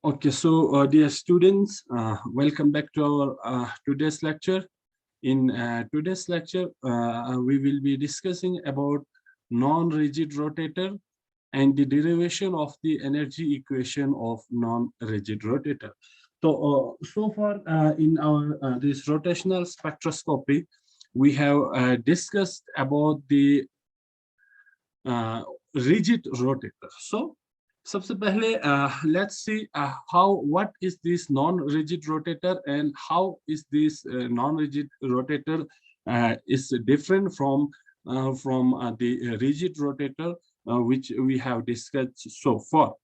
Okay, so dear students, welcome back to our today's lecture. In today's lecture, we will be discussing about non-rigid rotator and the derivation of the energy equation of non-rigid rotator. So far in our this rotational spectroscopy, we have discussed about the rigid rotator. So सबसे पहले let's see how what is this non-rigid rotator and how is this non-rigid rotator is different from the rigid rotator which we have discussed so far.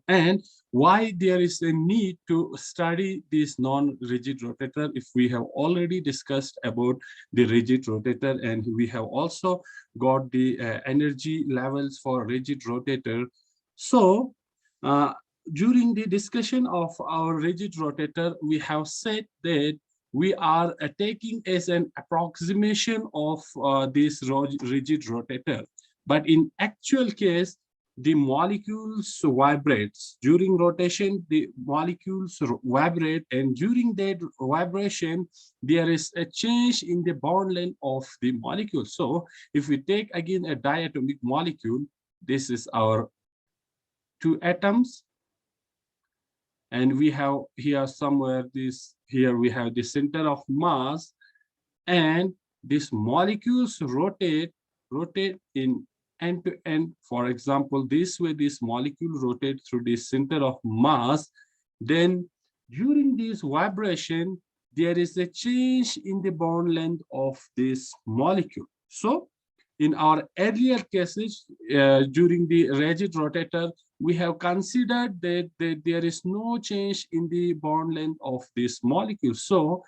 And why there is a need to study this non-rigid rotator if we have already discussed about the rigid rotator, and we have also got the energy levels for rigid rotator. So during the discussion of our rigid rotator, we have said that we are taking as an approximation of this rigid rotator, but in actual case the molecules vibrates during rotation. The molecules vibrate, and during that vibration there is a change in the bond length of the molecule. So if we take again a diatomic molecule, this is our two atoms, and we have here somewhere this, here we have the center of mass, and these molecules rotate in end to end. For example, this way this molecule rotates through the center of mass. Then during this vibration there is a change in the bond length of this molecule. So in our earlier cases during the rigid rotator, we have considered that there is no change in the bond length of this molecule. So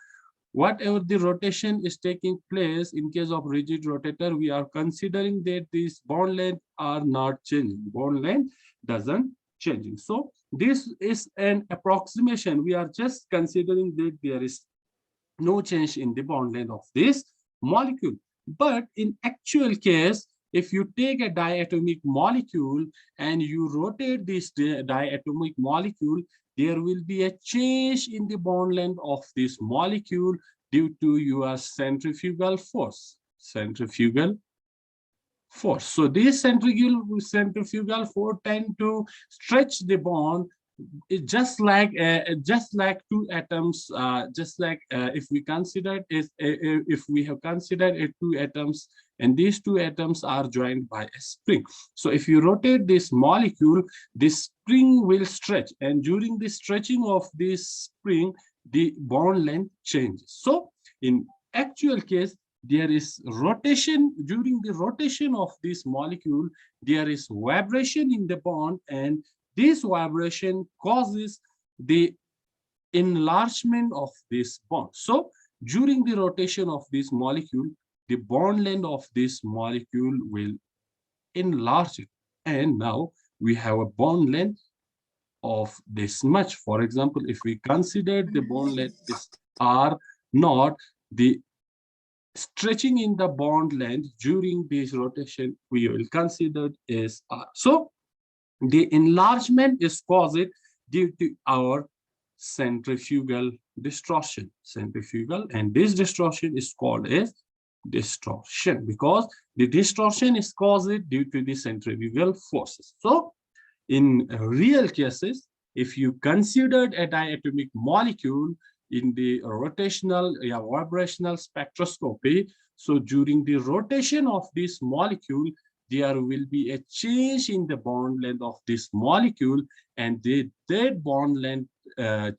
whatever the rotation is taking place in case of rigid rotator, we are considering that these bond length are not changing. Bond length doesn't changing. So this is an approximation. We are just considering that there is no change in the bond length of this molecule. But in actual case, if you take a diatomic molecule and you rotate this diatomic molecule, there will be a change in the bond length of this molecule due to your centrifugal force. Centrifugal force. So this centrifugal force tend to stretch the bond. It's just like two atoms. Just like if we consider it, if we have considered it two atoms, and these two atoms are joined by a spring. So if you rotate this molecule, this spring will stretch, and during the stretching of this spring, the bond length changes. So in actual case, there is rotation. During the rotation of this molecule, there is vibration in the bond, and this vibration causes the enlargement of this bond. So during the rotation of this molecule, the bond length of this molecule will enlarge it. And now we have a bond length of this much. For example, if we consider the bond length is R naught, the stretching in the bond length during this rotation we will consider is R. So the enlargement is caused due to our centrifugal distortion. Centrifugal, and this distortion is called as distortion because the distortion is caused due to the centrifugal forces. So in real cases, if you considered a diatomic molecule in the rotational vibrational spectroscopy, so during the rotation of this molecule, there will be a change in the bond length of this molecule, and that bond length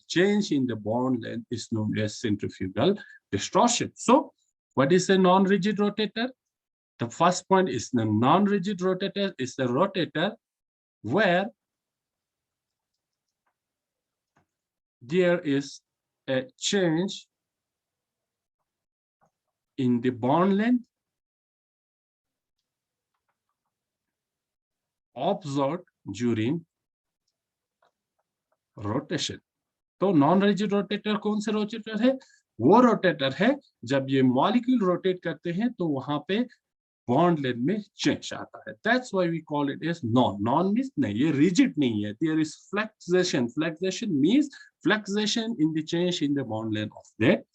change in the bond length is known as centrifugal distortion. So what is a non-rigid rotator? The first point is the non-rigid rotator is a rotator where there is a change in the bond length observed during rotation. तो non rigid rotator कौन से rotator है? वो rotator है जब ये molecule rotate करते हैं तो वहां पे बॉन्ड लेंथ में चेंज आता है. That's why we call it as non. Non means नहीं, ये रिजिड नहीं है. There is fluctuation. Fluctuation means fluctuation in the change in the bond length of that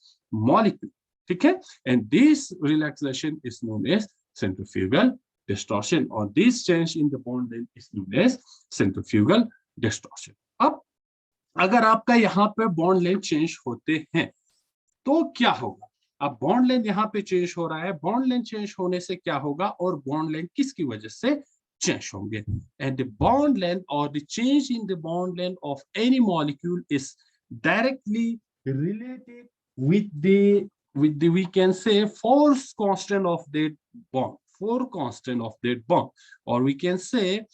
molecule. ठीक है. And this relaxation is known as centrifugal distortion, or this change in the bond length is known as centrifugal distortion. अब अगर आपका यहाँ पे bond length change होते हैं तो क्या होगा? अब बॉन्ड लेंथ यहाँ पे चेंज हो रहा है. बॉन्ड लेंथ चेंज होने से क्या होगा और बॉन्ड लेंथ किसकी वजह से चेंज होंगे? एंड द बॉन्ड लेंथ और the change in the bond length of any molecule is directly related with the we can say force constant of that bond. Force constant of that bond, or we can say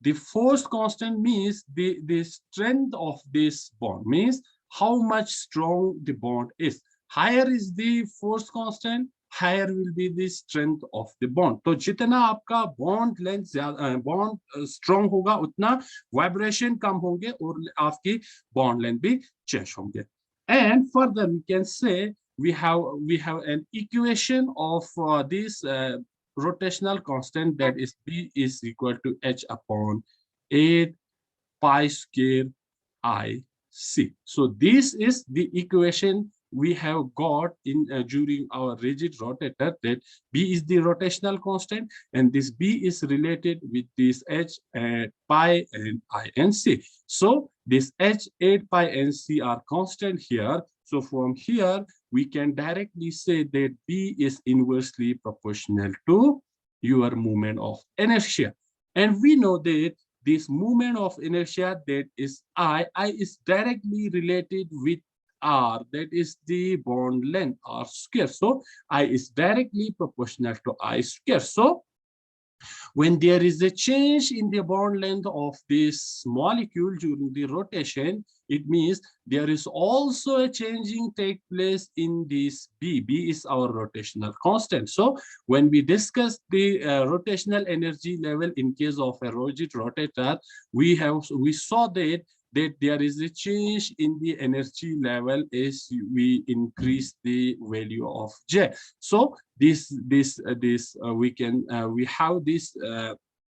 the force constant means the strength of this bond, means how much strong the bond is. Higher is the force constant, higher will be the strength of the bond. तो जितना आपका bond length ज्यादा bond strong होगा उतना vibration कम होंगे और आपकी bond length भी change होंगे. And further we can say we have an equation of this rotational constant, that is B is equal to H upon 8 pi square IC. So this is the equation we have got in during our rigid rotator, that B is the rotational constant and this B is related with this H pi and I and C. So this H, 8 pi and C are constant here. So from here we can directly say that B is inversely proportional to your moment of inertia. And we know that this moment of inertia, that is I is directly related with R, that is the bond length, R square. So I is directly proportional to I square. So when there is a change in the bond length of this molecule during the rotation, it means there is also a changing take place in this B. B is our rotational constant. So when we discuss the rotational energy level in case of a rigid rotator, we saw that there is a change in the energy level as we increase the value of J. So we have this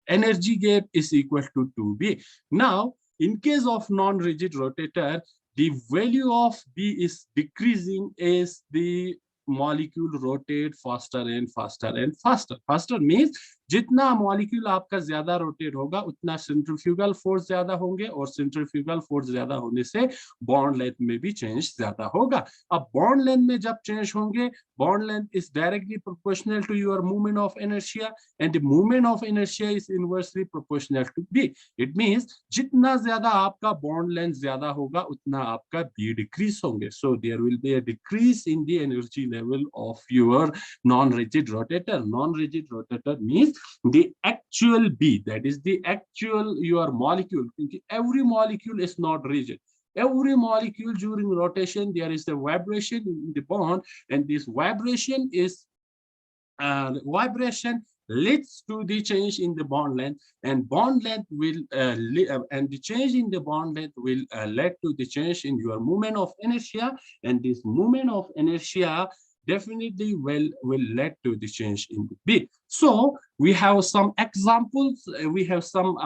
energy gap is equal to 2B. Now, in case of non-rigid rotator, the value of B is decreasing as the molecule rotate faster and faster and faster. Faster means जितना molecule आपका ज्यादा rotate होगा उतना centrifugal force ज्यादा होंगे और centrifugal force ज्यादा होने से बॉन्ड लेंथ में भी चेंज ज्यादा होगा. अब बॉन्ड लेंथ में जब चेंज होंगे, bond length is directly proportional to your movement of inertia and the movement of inertia is inversely proportional to B. It means जितना ज्यादा आपका बॉन्ड लेंथ ज्यादा होगा उतना आपका बी डिक्रीज होंगे. So there will be a decrease in the energy level of your non rigid rotator. Non rigid rotator means the actual B, that is the actual your molecule. Every molecule is not rigid. Every molecule during rotation there is a vibration in the bond, and this vibration leads to the change in the bond length, and bond length will and the change in the bond length will lead to the change in your moment of inertia, and this moment of inertia definitely will lead to the change in the B. So we have some examples. We have some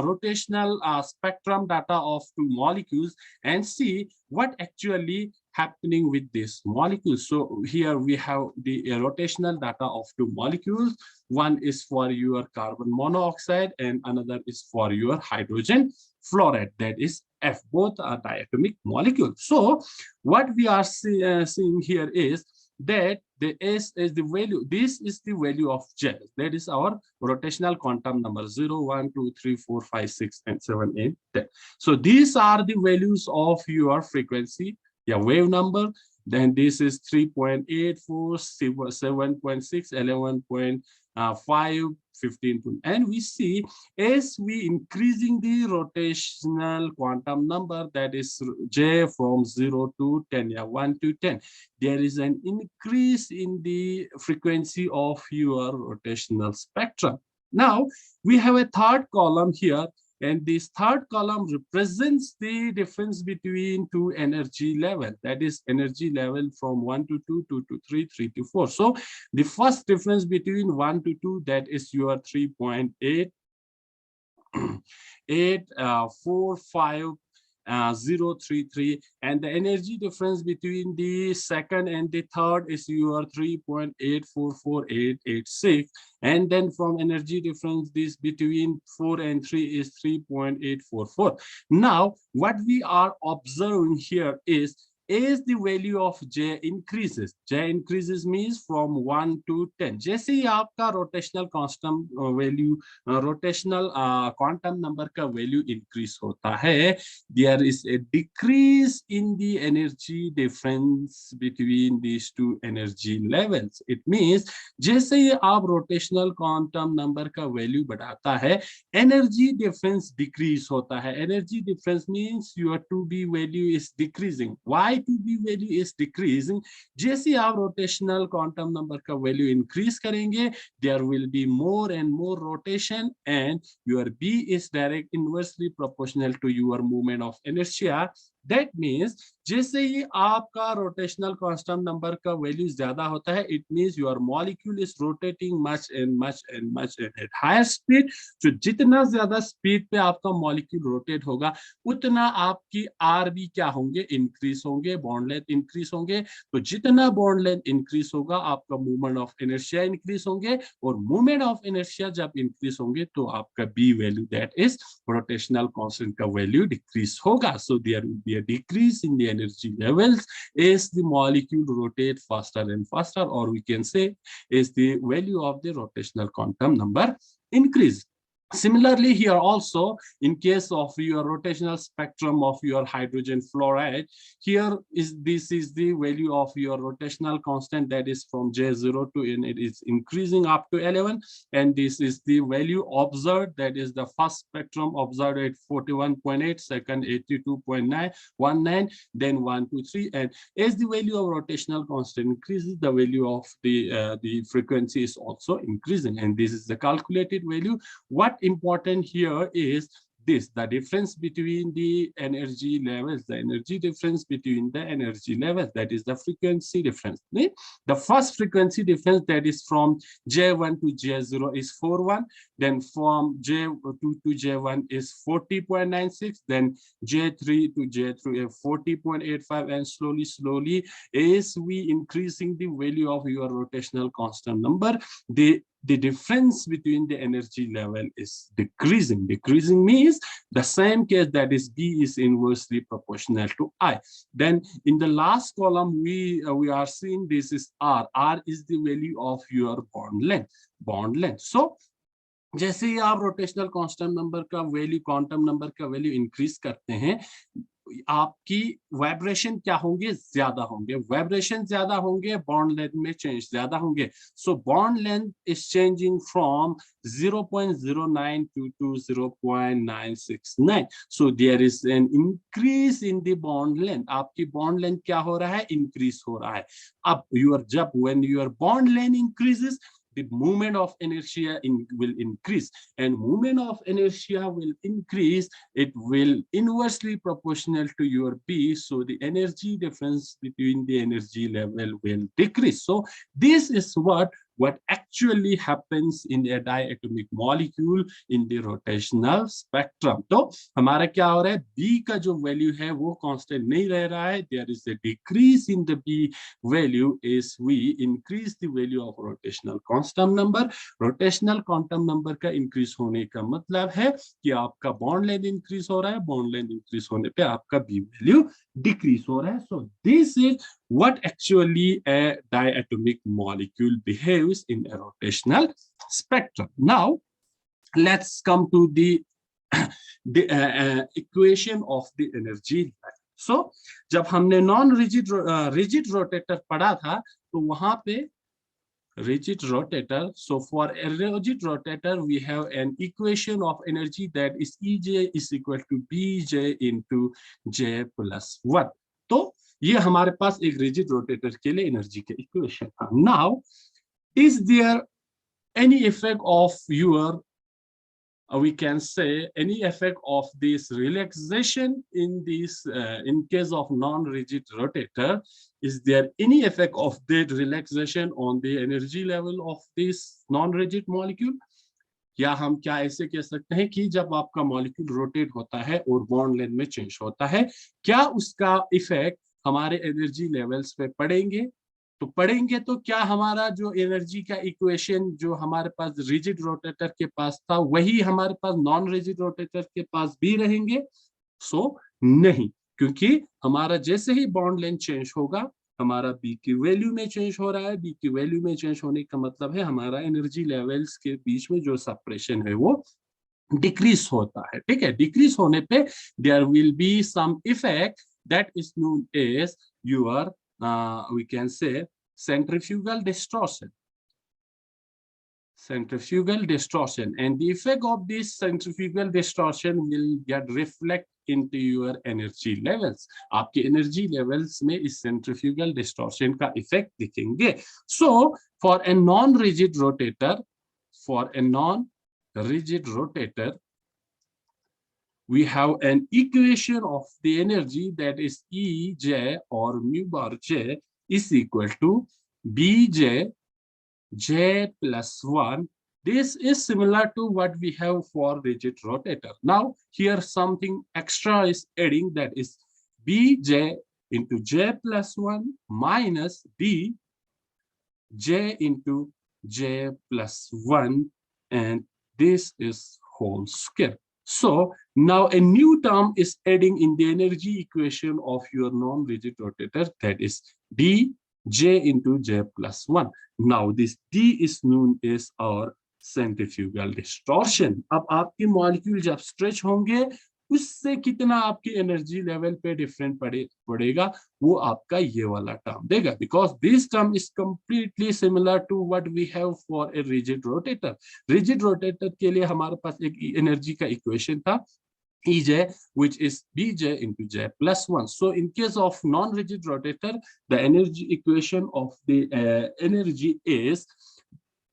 rotational spectrum data of two molecules and see what actually happening with this molecule. So here we have the rotational data of two molecules. One is for your carbon monoxide and another is for your hydrogen fluoride, that is F. Both are diatomic molecules. So what we are seeing here is that the S is the value, this is the value of J, that is our rotational quantum number 0, 1, 2, 3, 4, 5, 6, and 7, 8, 10. So these are the values of your frequency, your wave number. Then this is 3.84, 7.6, 11.5, 15, and we see as we increasing the rotational quantum number, that is J, from 0 to 10, 1 to 10, there is an increase in the frequency of your rotational spectrum. Now we have a third column here. and this third column represents the difference between two energy level, that is energy level from 1 to 2, 2 to 3, 3 to 4. So the first difference between 1 to 2, that is your 3.8 845 033, and the energy difference between the second and the third is your 3.844886, and then from energy difference this between 4 and 3 is 3.844. Now what we are observing here is the value of J increases. J increases means from 1 to 10. जैसे ही आपका rotational constant value, rotational quantum number का value increase होता है, there is a decrease in the energy difference between these two energy levels. It means जैसे ही आप rotational quantum number का value बढ़ाता है, energy difference decrease होता है. Energy difference means your 2B value is decreasing. Why 2B value is decreasing? जैसे आप rotational quantum number का value increase करेंगे, there will be more and more rotation, and your B is direct inversely proportional to your movement of inertia. That means जैसे ही आपका rotational constant number का value ज्यादा होता है, it means your molecule is rotating much and much and much at higher speed. तो जितना ज्यादा speed पे आपका molecule rotate होगा, उतना आपकी RB क्या होंगे, increase होंगे, bond length increase होंगे. तो जितना bond length increase होगा, आपका movement of inertia increase होंगे, और movement of inertia जब increase होंगे, तो आपका B value, that is rotational constant का value decrease होगा. So there will be a decrease in the energy levels as the molecule rotate faster and faster, or we can say is the value of the rotational quantum number increase. Similarly, here also, in case of your rotational spectrum of your hydrogen fluoride, here this is the value of your rotational constant, that is from J0 to N, it is increasing up to 11, and this is the value observed, that is the first spectrum observed at 41.8, second 82.919, then 1, 2, 3, and as the value of rotational constant increases, the value of the frequency is also increasing, and this is the calculated value. What important here is this, the difference between the energy levels, the energy difference between the energy levels, that is the frequency difference. The first frequency difference, that is from J1 to J0 is 41, then from J2 to J1 is 40.96, then J3 to J3 is 40.85, and slowly as we increasing the value of your rotational constant number, the difference between the energy level is decreasing. Decreasing means the same case, that is B is inversely proportional to I. Then in the last column, we are seeing this is R. R is the value of your bond length. Bond length. So जैसे ही आप rotational constant number का value, quantum number का value increase करते हैं, आपकी vibration क्या होंगे, ज्यादा होंगे. वाइब्रेशन ज्यादा होंगे, बॉन्ड लेंथ में चेंज ज्यादा होंगे. So bond length is changing from 0.092 to 0.969. So there is an increase in the bond length. आपकी बॉन्ड लेंथ क्या हो रहा है, इंक्रीज हो रहा है. अब जब when your bond length increases, the movement of inertia will increase, and movement of inertia will increase, it will inversely proportional to your B, so the energy difference between the energy level will decrease. So this is what actually happens in a diatomic molecule in the rotational spectrum. तो हमारा क्या हो रहा है, B का जो value है वो कांस्टेंट नहीं रह रहा है. There is a decrease in the B value as we increase the value of rotational quantum number. Rotational quantum number का increase होने का मतलब है कि आपका bond length increase हो रहा है. Bond length increase होने पे आपका B value decrease हो रहा है. So this is what actually a diatomic molecule behaves in a rotational spectrum. Now let's come to the equation of the energy. So जब हमने non rigid rotator पढ़ा था, तो वहां पे rigid rotator, so for a rigid rotator we have an equation of energy, that is EJ is equal to BJ into J plus 1. तो ये हमारे पास एक रिजिड रोटेटर के लिए एनर्जी के इक्वेशन था. Now is there any effect of your we can say any effect of this relaxation in this in case of non-rigid rotator, is there any effect of that relaxation on the energy level of this non-rigid molecule? या हम क्या ऐसे कह सकते हैं कि जब आपका मॉलिक्यूल रोटेट होता है और बॉन्ड लेंथ में चेंज होता है, क्या उसका इफेक्ट हमारे एनर्जी लेवल्स पे पड़ेंगे? तो पढ़ेंगे तो क्या हमारा जो एनर्जी का इक्वेशन जो हमारे पास रिजिड रोटेटर के पास था वही हमारे पास नॉन रिजिड रोटेटर के पास भी रहेंगे? सो नहीं, क्योंकि हमारा जैसे ही बॉन्ड लेंथ चेंज होगा हमारा बी की वैल्यू में चेंज हो रहा है। बी की वैल्यू में चेंज होने का मतलब है हमारा एनर्जी लेवल्स के बीच में जो सेपरेशन है वो डिक्रीज होता है। ठीक है, डिक्रीज होने पे there will be some effect that is known as your we can say centrifugal distortion. Centrifugal distortion, and the effect of this centrifugal distortion will get reflect into your energy levels. आपके energy levels में इस centrifugal distortion का effect दिखेंगे. So for a non-rigid rotator, we have an equation of the energy that is Ej or mu bar J is equal to Bj J plus 1. This is similar to what we have for rigid rotator. Now here something extra is adding, that is Bj into J plus 1 minus D J into J plus 1, and this is whole square. So now a new term is adding in the energy equation of your non-rigid rotator, that is D J into J plus 1. Now this D is known as our centrifugal distortion. अब आपके molecule जब stretch होंगे उससे कितना आपकी energy level पे different पड़ेगा वो आपका ये वाला टर्म देगा, because this term is completely similar to what we have for a rigid rotator. Rigid rotator के लिए हमारे पास एक एनर्जी का इक्वेशन था Ej, which is Bj into J plus 1. So in case of non-rigid rotator, the energy equation of the energy is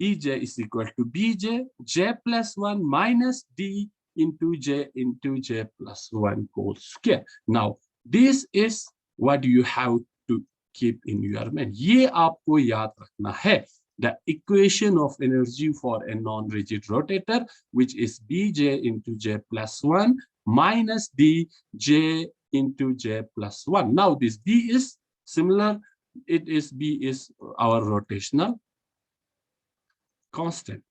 Ej is equal to Bj, J plus 1 minus D into J plus 1 whole square. Now, this is what you have to keep in your mind. ये आपको याद रखना है. The equation of energy for a non-rigid rotator, which is Bj into J plus 1 minus D J into J plus 1. Now this D is similar, B is our rotational constant,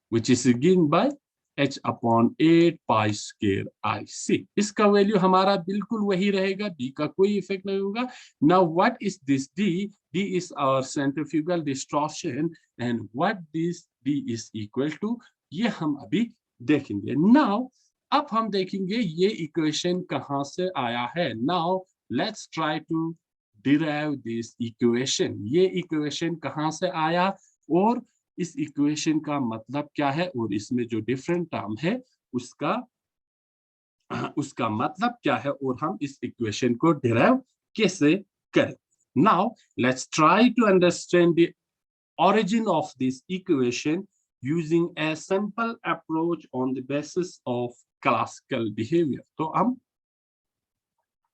which is given by h upon 8 pi square IC. इसका value हमारा बिल्कुल वही रहेगा, D का कोई effect नहीं होगा. Now what is this D? D is our centrifugal distortion, and what this D is equal to ये हम अभी देखेंगे. Now अब हम देखेंगे ये इक्वेशन कहाँ से आया है. Now let's try to derive this equation. ये इक्वेशन कहाँ से आया और इस इक्वेशन का मतलब क्या है और इसमें जो डिफरेंट टर्म है उसका मतलब क्या है और हम इस इक्वेशन को डिराइव कैसे करें. Now let's try to understand the origin of this equation using a simple approach on the basis of classical behavior. तो हम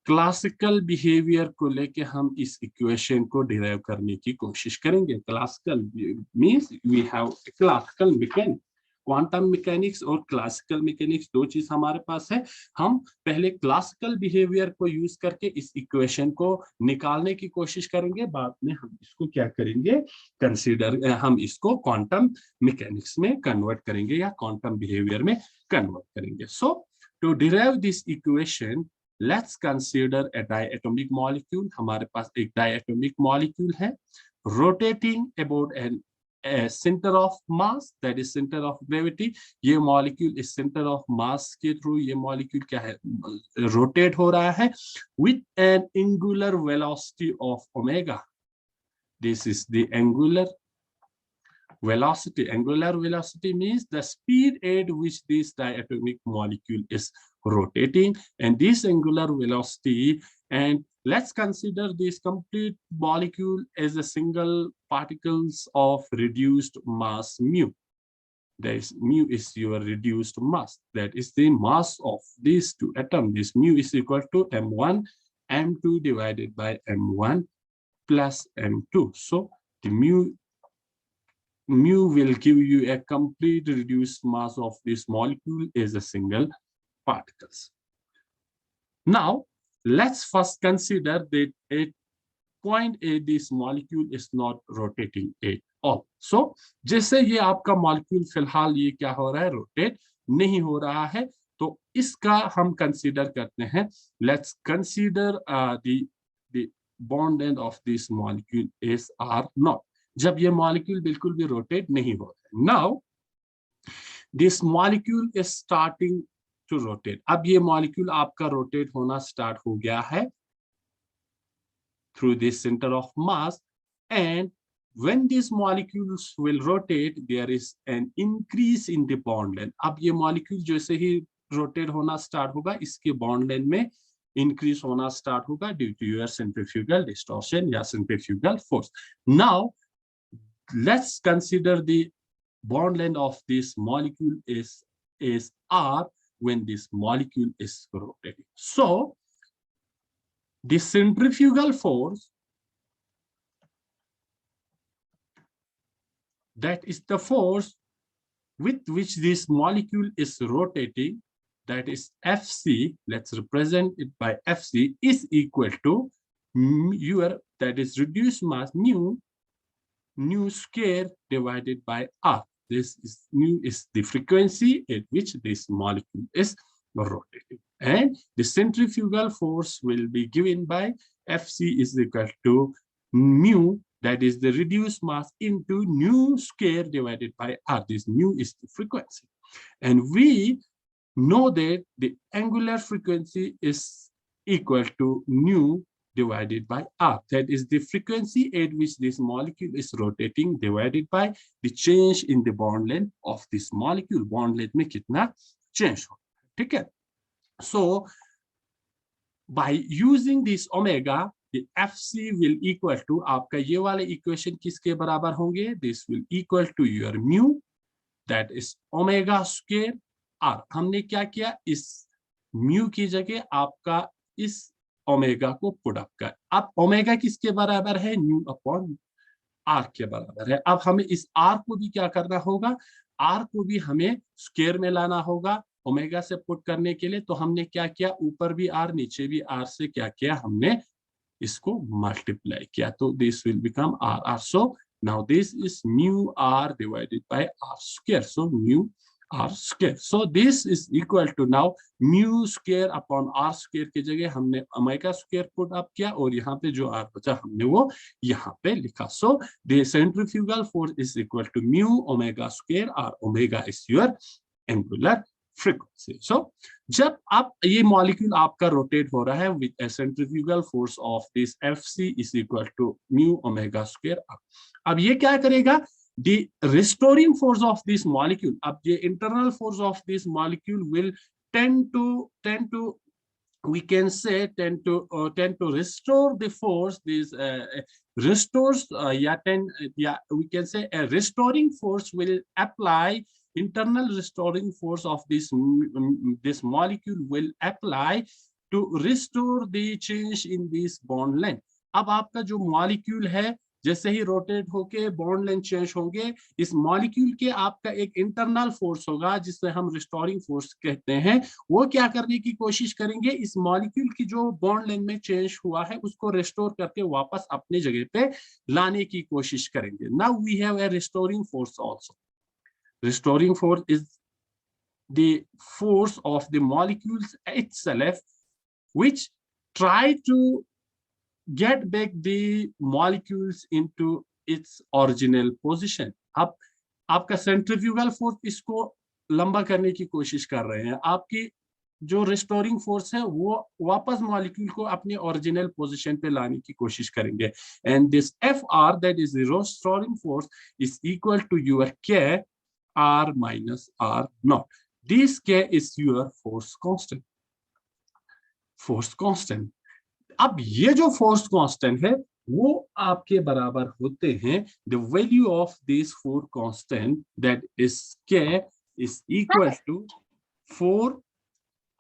क्लासिकल बिहेवियर को लेके हम इस इक्वेशन को डिराइव करने की कोशिश करेंगे. Classical means we have classical mechanics. Quantum mechanics और क्लासिकल मैकेनिक्स दो चीज हमारे पास है. हम पहले क्लासिकल बिहेवियर को यूज करके इस इक्वेशन को निकालने की कोशिश करेंगे, बाद में हम इसको क्या करेंगे हम इसको क्वांटम मैकेनिक्स में कन्वर्ट करेंगे या क्वांटम बिहेवियर में कन्वर्ट करेंगे. So to derive this equation let's consider a diatomic molecule. हमारे पास एक diatomic molecule है rotating about a center of mass, that is center of gravity. ये molecule इस center of mass के through ये molecule क्या है rotate हो रहा है with an angular velocity of omega. This is the angular velocity. Angular velocity means the speed at which this diatomic molecule is rotating, and this angular velocity, and let's consider this complete molecule as a single particles of reduced mass mu. That is mu is your reduced mass. That is the mass of these two atoms. This mu is equal to m1 m2 divided by m1 plus m2. So the mu will give you a complete reduced mass of this molecule as a single particles. Now let's first consider that at point A this molecule is not rotating at all. So जैसे ये आपका molecule फिलहाल ये क्या हो रहा है, rotate नहीं हो रहा है, तो इसका हम कंसीडर करते हैं. Let's consider the bond end of this molecule is R naught. जब ये मॉलिक्यूल बिल्कुल भी रोटेट नहीं हो रहा है. Now this molecule is starting to rotate. अब ये मॉलिक्यूल आपका रोटेट होना स्टार्ट हो गया है through this center of mass, and when these molecules will rotate there is an increase in the bond length. अब ये molecule जैसे ही rotate होना start होगा, इसके bond length में increase होना start होगा due to your centrifugal distortion या centrifugal force. Now let's consider the bond length of this molecule is R when this molecule is rotating. So the centrifugal force, that is the force with which this molecule is rotating, that is Fc, let's represent it by Fc, is equal to your, that is reduced mass nu square divided by R. This is nu is the frequency at which this molecule is rotating, and the centrifugal force will be given by Fc is equal to mu, that is the reduced mass, into nu square divided by R. This nu is the frequency, and we know that the angular frequency is equal to nu divided by R. That is the frequency at which this molecule is rotating divided by the change in the bond length of this molecule. Bond length में कितना change हो, ठीक है? So by using this omega, the Fc will equal to, आपका ये वाले equation किसके बराबर होंगे? This will equal to your mu, that is omega square R. हमने क्या किया, इस mu की जगह आपका इस ओमेगा को पुट अप कर. अब ओमेगा किसके बराबर है? न्यू अपॉन आर के बराबर है. अब हमें इस आर को भी क्या करना होगा, आर को भी हमें स्क्वायर में लाना होगा ओमेगा से पुट करने के लिए. तो हमने क्या किया, ऊपर भी आर नीचे भी आर से क्या किया, हमने इसको मल्टीप्लाई किया. तो this will become R R. So now this is mu R divided by R square. So mu R square. So this is equal to now mu square upon R square की जगह हमने omega square put up किया, और यहाँ पे जो R बचा हमने वो यहाँ पे लिखा. So the centrifugal force is equal to mu omega square, or omega is your angular frequency. So जब आप ये molecule आपका rotate हो रहा है with a centrifugal force of this Fc is equal to mu omega square. अब ये क्या करेगा, the restoring force of this molecule, अब ये internal force of this molecule will tend to we can say tend to restore the force. This restores we can say a restoring force will apply. Internal restoring force of this molecule will apply to restore the change in this bond length. अब आपका जो molecule है जैसे ही rotate होके bond length change होंगे, इस molecule के आपका एक इंटरनल फोर्स होगा जिसे हम रिस्टोरिंग फोर्स कहते हैं. वो क्या करने की कोशिश करेंगे, इस मॉलिक्यूल की जो बॉन्ड लेंथ में चेंज हुआ है उसको रिस्टोर करके वापस अपने जगह पे लाने की कोशिश करेंगे. Now we have a restoring force also. Restoring force is the force of the molecules itself which try to get back the molecules into its original position. अब आपका सेंट्रीफ्यूगल फोर्स इसको लंबा करने की कोशिश कर रहे हैं. आपकी जो रिस्टोरिंग फोर्स है वो वापस मॉलिक्यूल को अपने ओरिजिनल पोजीशन पे लाने की कोशिश करेंगे. And this Fr, that is the restoring force, is equal to your K R minus R naught. This K is your force constant. Force constant. अब ये जो फोर्स कांस्टेंट है वो आपके बराबर होते हैं the value of this force constant that is K is equal to 4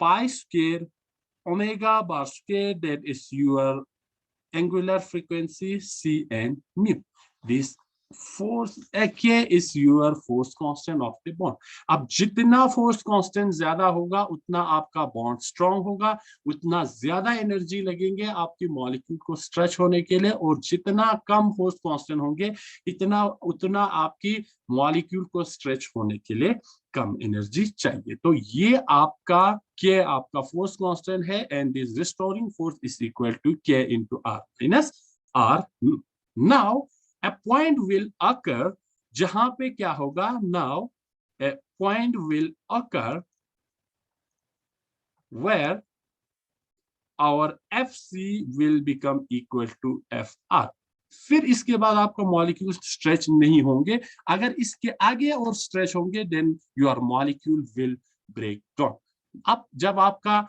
pi square omega bar square, that is your angular frequency c and mu. This force k is your force constant of the bond. अब जितना force constant ज्यादा होगा उतना आपका bond strong होगा, उतना ज्यादा energy लगेंगे आपकी मॉलिक्यूल को स्ट्रेच होने के लिए, और जितना कम फोर्स कांस्टेंट होंगे इतना उतना आपकी मॉलिक्यूल को स्ट्रेच होने के लिए कम एनर्जी चाहिए। तो ये आपका के आपका फोर्स कांस्टेंट है, and this restoring force is equal to K into R minus R. Now a point will occur जहां पे क्या होगा, now a point will occur where our FC will become equal to FR। फिर इसके बाद आपका molecule stretch नहीं होंगे, अगर इसके आगे और स्ट्रेच होंगे then your molecule will break down. अब जब आपका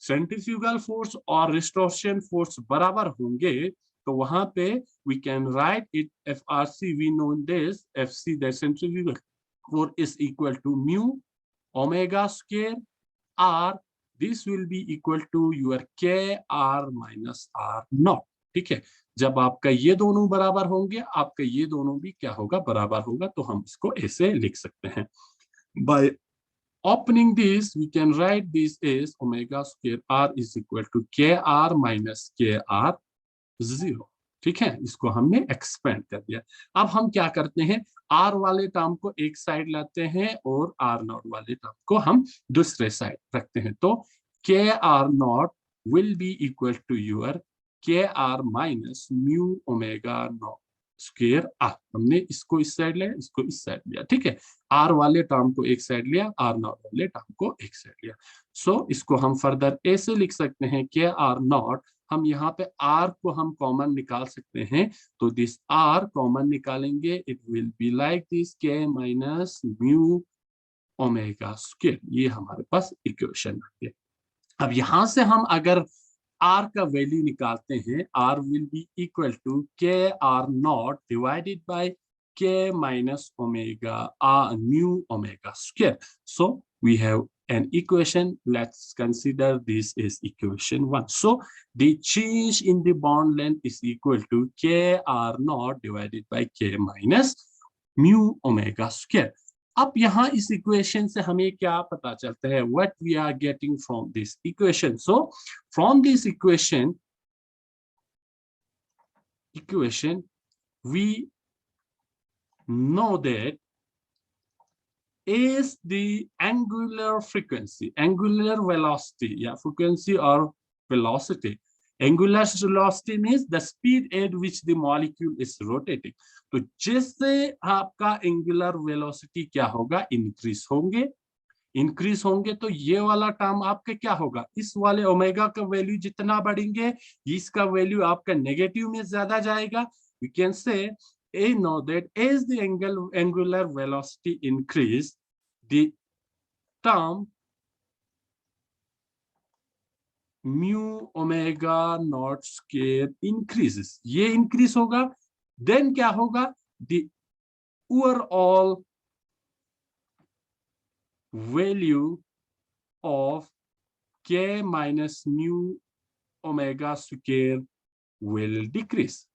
सेंट्रीफ्यूगल फोर्स और रिस्टोर्शन फोर्स बराबर होंगे तो वहां पे we can write it FRC, we know this FC, the centrifugal force is equal to mu omega square R, this will be equal to your K R minus R naught। ठीक है, जब आपका ये दोनों बराबर होंगे आपका ये दोनों भी क्या होगा, बराबर होगा, तो हम इसको ऐसे लिख सकते हैं। by opening this we can write this as omega square R is equal to K R minus K R 0। ठीक है, इसको हमने एक्सपेंड कर दिया। अब हम क्या करते हैं, आर वाले टर्म को एक साइड लाते हैं और आर नॉट वाले टर्म को हम दूसरे साइड रखते हैं। तो K R not will be equal to your K R minus mu omega not square R. हमने इसको इस साइड लिया, इसको इस साइड लिया। ठीक है, आर वाले टर्म को एक साइड लिया, आर नॉट वाले टर्म को एक साइड लिया। सो इसको हम फर्दर ऐसे लिख सकते हैं के आर नॉट, हम यहाँ पे r को हम कॉमन निकाल सकते हैं, तो दिस r कॉमन निकालेंगे, it will be like this k minus mu omega square. ये हमारे पास इक्वेशन है। अब यहां से हम अगर r का वैल्यू निकालते हैं, r will be equal to K R not divided by k minus omega mu omega square. So we have an equation. Let's consider this is equation 1. So the change in the bond length is equal to k r naught divided by k minus mu omega square. अब यहाँ इस equation से हमें क्या पता चलता है, what we are getting from this equation? So from this equation we know that is the angular frequency, angular velocity, yeah, frequency or velocity. Angular velocity means the speed at which the molecule is rotating. तो जैसे आपका angular velocity क्या होगा, increase होंगे तो ये वाला term आपका क्या होगा, इस वाले ओमेगा का वैल्यू जितना बढ़ेंगे इसका वैल्यू आपका नेगेटिव में ज्यादा जाएगा। We can say I know that as the angular velocity increase, the term mu omega naught square increases, ये increase होगा, then क्या होगा, the overall value of k minus mu omega square will decrease।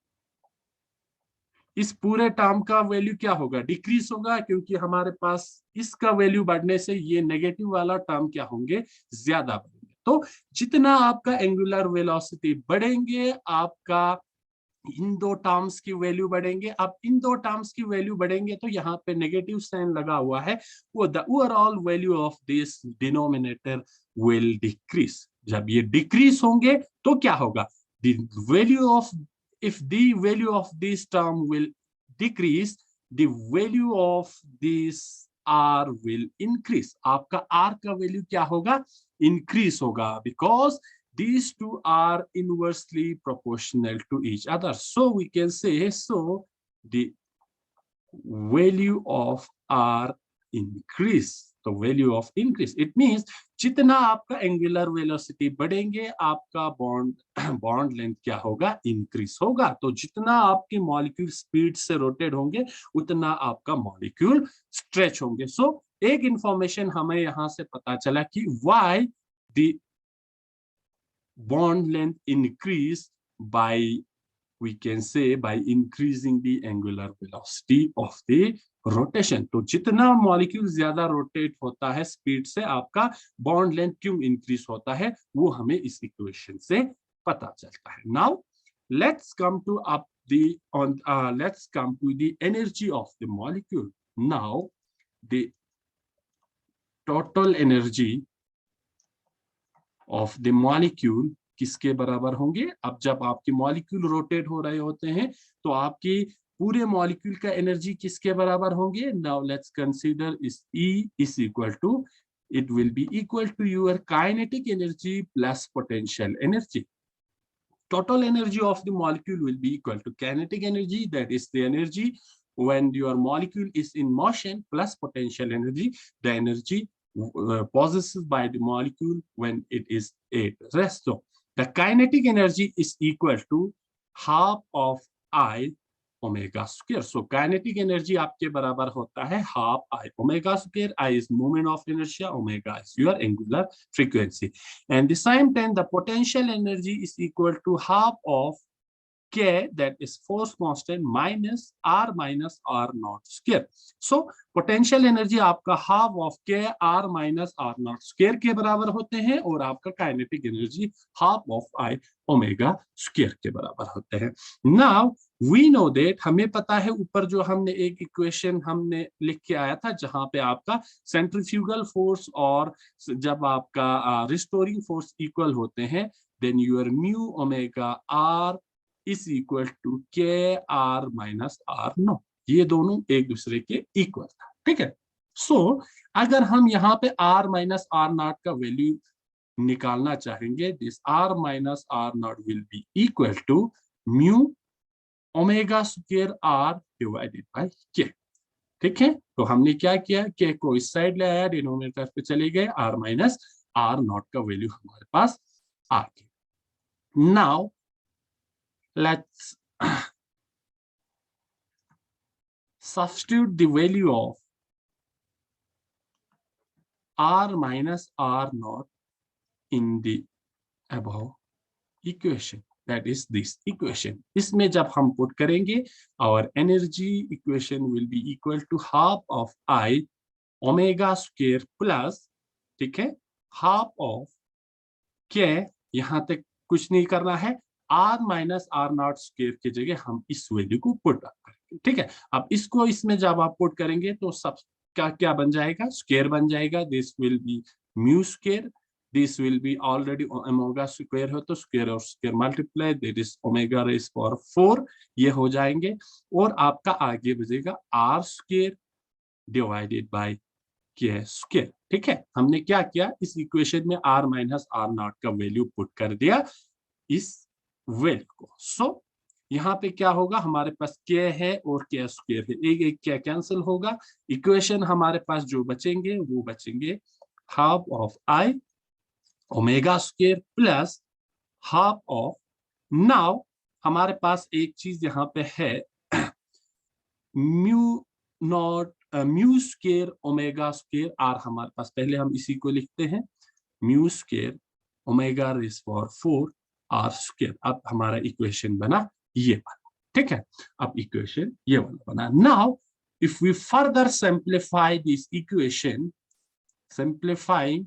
इस पूरे term का value क्या होगा, decrease होगा, क्योंकि हमारे पास इसका वैल्यू बढ़ने से ये नेगेटिव वाला टर्म क्या होंगे, ज्यादा बढ़ेंगे। तो जितना आपका एंगुलर वेलोसिटी बढ़ेंगे आपका इन दो टर्म्स की वैल्यू बढ़ेंगे। अब इन दो टर्म्स की वैल्यू बढ़ेंगे तो यहाँ पे नेगेटिव साइन लगा हुआ है, वो the overall value of this denominator will decrease. जब ये डिक्रीज होंगे तो क्या होगा, the value of, if the value of this term will decrease, the value of this r will increase। आपका r का वैल्यू क्या होगा, increase होगा, because these two are inversely proportional to each other। So we can say, so the value of r increase, तो value of increase it means जितना आपका angular velocity बढ़ेंगे आपका बॉन्ड लेंथ क्या होगा, इंक्रीज होगा। तो जितना आपके मॉलिक्यूल स्पीड से रोटेट होंगे उतना आपका मॉलिक्यूल स्ट्रेच होंगे। सो एक इंफॉर्मेशन हमें यहां से पता चला कि why the bond length increase by, we can say, by increasing the angular velocity of the rotation। तो जितना मॉलिक्यूल ज्यादा रोटेट होता है स्पीड से आपका बॉन्ड लेंथ क्यों इंक्रीज होता है वो हमें इस इक्वेशन से पता चलता है। Now let's come to up the on let's come to the energy of the molecule। now the total energy of the molecule किसके बराबर होंगे। अब जब आपके मॉलिक्यूल रोटेट हो रहे होते हैं तो आपकी पूरे मॉलिक्यूल का एनर्जी किसके बराबर होंगे। नाउ लेट्स कंसीडर इस E is equal to, it will be equal to your kinetic energy plus potential energy। total energy of the molecule will be equal to kinetic energy, that is the energy when your molecule is in motion, plus potential energy, the energy possessed by the molecule when it is at rest। So the kinetic energy is equal to half of I omega square. So kinetic energy आपके बराबर होता है half I omega square. I is moment of inertia, omega is your angular frequency, and the same time the potential energy is equal to half of K, that is force constant minus r naught square। so potential energy आपका half of K r minus r naught square के बराबर होते हैं और आपका kinetic energy half of I omega square के बराबर होते हैं। now we know that, हमें पता है ऊपर जो हमने एक इक्वेशन हमने लिख के आया था जहां पे आपका सेंट्रीफ्यूगल फोर्स और जब आपका रिस्टोरिंग फोर्स इक्वल होते हैं then your mu omega r is equal to K R minus R not. ये दोनों एक दूसरे के इक्वल था, ठीक है। सो अगर हम यहाँ पे R माइनस R नॉट का वैल्यू निकालना चाहेंगे, this R minus R naught will be equal to mu omega square R divided by K, ठीक है। तो हमने क्या किया, K को इस साइड ले आया, डिनोमिनेटर पे चले गए, R माइनस R नॉट का वैल्यू हमारे पास आ गया। Now let's substitute the value of R minus R naught in the above equation, that is this equation। इसमें जब हम पुट करेंगे our energy equation will be equal to half of I omega square plus, ठीक है, half of K, यहां तक कुछ नहीं करना है, R minus R not square की जगह हम इस वैल्यू को पुट अप करेंगे, ठीक है। अब इसको इसमें जब आप पुट करेंगे तो सब का क्या बन जाएगा, स्क्वायर बन जाएगा। This will be mu square, this will be already omega square हो तो स्क्वायर और square multiply, that is omega raise power 4, ये हो जाएंगे और आपका आगे बचेगा R square divided by K square, ठीक है। हमने क्या किया, इस इक्वेशन में R माइनस R नॉट का वैल्यू पुट कर दिया इस वैल्यू को। सो यहाँ पे क्या होगा, हमारे पास K है और K स्क्वायर है, एक एक क्या कैंसिल होगा, इक्वेशन हमारे पास जो बचेंगे वो बचेंगे half of I omega square plus half of, now हमारे पास एक चीज यहाँ पे है mu naught mu square omega square R, हमारे पास पहले हम इसी को लिखते हैं mu square omega raise power 4 R square. अब हमारा इक्वेशन बना ये वाला, ठीक है। अब इक्वेशन ये वाला बना। Now if we further simplify this equation, simplifying